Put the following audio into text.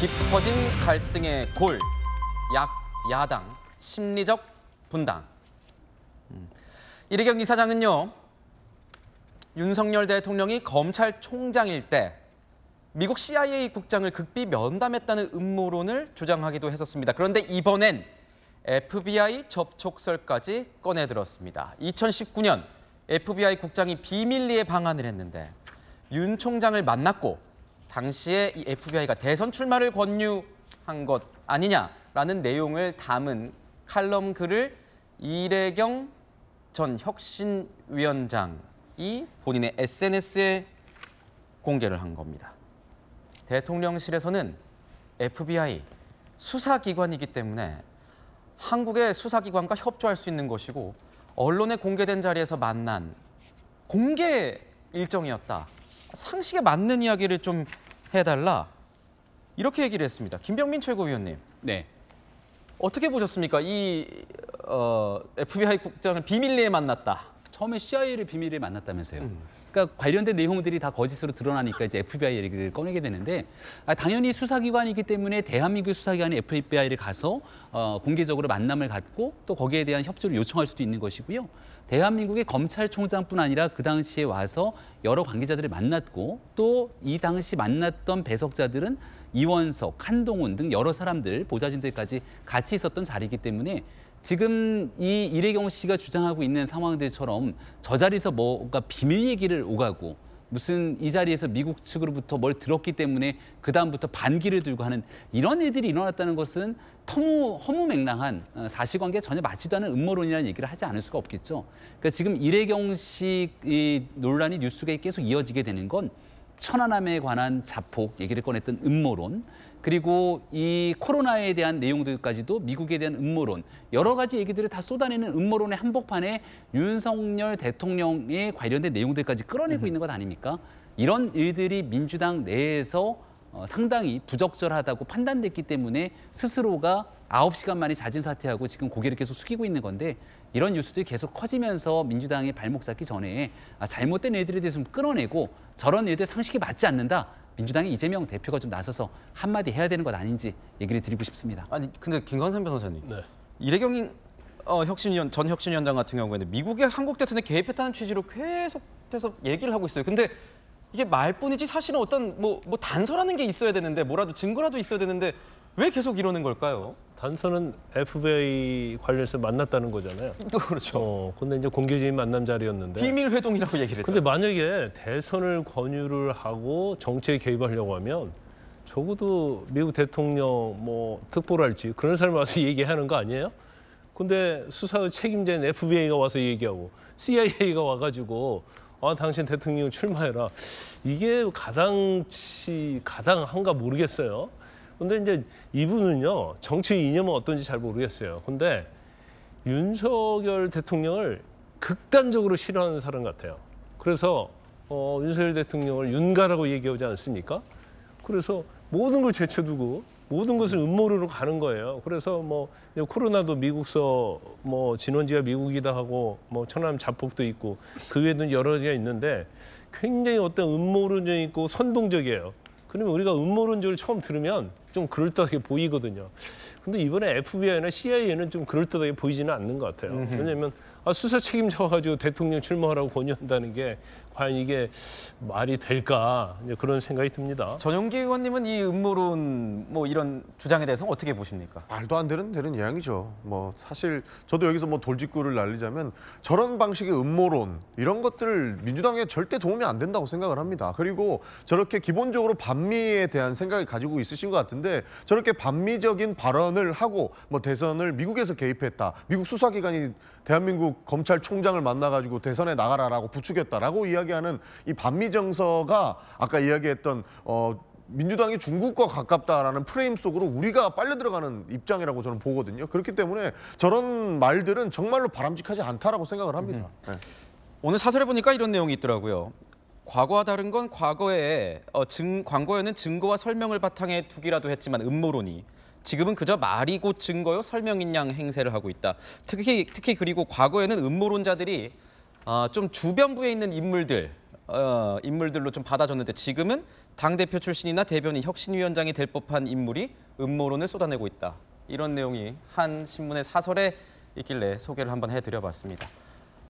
깊어진 갈등의 골, 야당, 심리적 분당. 이래경 이사장은요, 윤석열 대통령이 검찰총장일 때 미국 CIA 국장을 극비 면담했다는 음모론을 주장하기도 했었습니다. 그런데 이번엔 FBI 접촉설까지 꺼내들었습니다. 2019년 FBI 국장이 비밀리에 방한을 했는데 윤 총장을 만났고 당시에 이 FBI가 대선 출마를 권유한 것 아니냐라는 내용을 담은 칼럼 글을 이래경 전 혁신위원장이 본인의 SNS에 공개를 한 겁니다. 대통령실에서는 FBI 수사기관이기 때문에 한국의 수사기관과 협조할 수 있는 것이고 언론에 공개된 자리에서 만난 공개 일정이었다. 상식에 맞는 이야기를 좀 해달라. 이렇게 얘기를 했습니다. 김병민 최고위원님. 네. 어떻게 보셨습니까? 이 FBI 국장을 비밀리에 만났다. 처음에 CIA를 비밀리에 만났다면서요. 그러니까 관련된 내용들이 다 거짓으로 드러나니까 이제 FBI 얘기를 꺼내게 되는데 당연히 수사기관이기 때문에 대한민국 수사기관이 FBI를 가서 공개적으로 만남을 갖고 또 거기에 대한 협조를 요청할 수도 있는 것이고요. 대한민국의 검찰총장뿐 아니라 그 당시에 와서 여러 관계자들을 만났고 또 이 당시 만났던 배석자들은 이원석, 한동훈 등 여러 사람들, 보좌진들까지 같이 있었던 자리이기 때문에 지금 이 이래경 씨가 주장하고 있는 상황들처럼 저 자리에서 뭔가 비밀 얘기를 오가고 무슨 이 자리에서 미국 측으로부터 뭘 들었기 때문에 그다음부터 반기를 들고 하는 이런 일들이 일어났다는 것은 허무맹랑한 사실관계에 전혀 맞지도 않은 음모론이라는 얘기를 하지 않을 수가 없겠죠. 그러니까 지금 이래경 씨 이 논란이 뉴스가 계속 이어지게 되는 건 천안함에 관한 자폭 얘기를 꺼냈던 음모론, 그리고 이 코로나에 대한 내용들까지도 미국에 대한 음모론, 여러 가지 얘기들을 다 쏟아내는 음모론의 한복판에 윤석열 대통령에 관련된 내용들까지 끌어내고 있는 것 아닙니까? 이런 일들이 민주당 내에서 상당히 부적절하다고 판단됐기 때문에 스스로가 9시간 만에 자진 사퇴하고 지금 고개를 계속 숙이고 있는 건데 이런 뉴스들이 계속 커지면서 민주당의 발목 잡기 전에 잘못된 일들에 대해서 좀 끌어내고 저런 일들 상식에 맞지 않는다. 민주당의 이재명 대표가 좀 나서서 한마디 해야 되는 것 아닌지 얘기를 드리고 싶습니다. 아니 근데 김광삼 변호사님, 네. 이래경 전 혁신위원장 같은 경우에는 미국의 한국 대선에 개입했다는 취지로 계속해서 얘기를 하고 있어요. 근데 이게 말뿐이지 사실은 어떤 뭐 단서라는 게 있어야 되는데 뭐라도 증거라도 있어야 되는데 왜 계속 이러는 걸까요? 단서는 FBI 관련해서 만났다는 거잖아요. 또 그렇죠. 근데 이제 공개적인 만남 자리였는데. 비밀 회동이라고 얘기를 했죠. 근데 만약에 대선을 권유를 하고 정치에 개입하려고 하면 적어도 미국 대통령 특보랄지 그런 사람이 와서 얘기하는 거 아니에요? 근데 수사 책임자인 FBI가 와서 얘기하고 CIA가 와가지고 당신 대통령 출마해라. 이게 가당한가 모르겠어요. 근데 이제 이분은요, 정치 이념은 어떤지 잘 모르겠어요. 근데 윤석열 대통령을 극단적으로 싫어하는 사람 같아요. 그래서 윤석열 대통령을 윤가라고 얘기하지 않습니까? 그래서 모든 걸 제쳐두고 모든 것을 음모론으로 가는 거예요. 그래서 코로나도 미국서 진원지가 미국이다 하고 천안 자폭도 있고 그 외에도 여러 가지가 있는데 굉장히 어떤 음모론적이 있고 선동적이에요. 그러면 우리가 음모론적을 처음 들으면 좀 그럴듯하게 보이거든요. 근데 이번에 FBI나 CIA는 좀 그럴듯하게 보이지는 않는 것 같아요. 왜냐하면 수사 책임자 와가지고 대통령 출마하라고 권유한다는 게 과연 이게 말이 될까 그런 생각이 듭니다. 전용기 의원님은 이 음모론 이런 주장에 대해서 어떻게 보십니까? 말도 안 되는 이야기죠. 사실 저도 여기서 돌직구를 날리자면 저런 방식의 음모론 이런 것들 민주당에 절대 도움이 안 된다고 생각을 합니다. 그리고 저렇게 기본적으로 반미에 대한 생각을 가지고 있으신 것 같은데 저렇게 반미적인 발언을 하고 대선을 미국에서 개입했다. 미국 수사기관이 대한민국 검찰총장을 만나가지고 대선에 나가라라고 부추겼다라고 이야기하는 이 반미 정서가 아까 이야기했던 민주당이 중국과 가깝다라는 프레임 속으로 우리가 빨려 들어가는 입장이라고 저는 보거든요. 그렇기 때문에 저런 말들은 정말로 바람직하지 않다라고 생각을 합니다. 네. 오늘 사설에 보니까 이런 내용이 있더라고요. 과거와 다른 건 과거에는 증거와 설명을 바탕에 두기라도 했지만 음모론이 지금은 그저 말이고 증거요 설명인 양 행세를 하고 있다. 특히 그리고 과거에는 음모론자들이 좀 주변부에 있는 인물들 인물들로 좀 받아줬는데 지금은 당대표 출신이나 대변인, 혁신위원장이 될 법한 인물이 음모론을 쏟아내고 있다. 이런 내용이 한 신문의 사설에 있길래 소개를 한번 해드려봤습니다.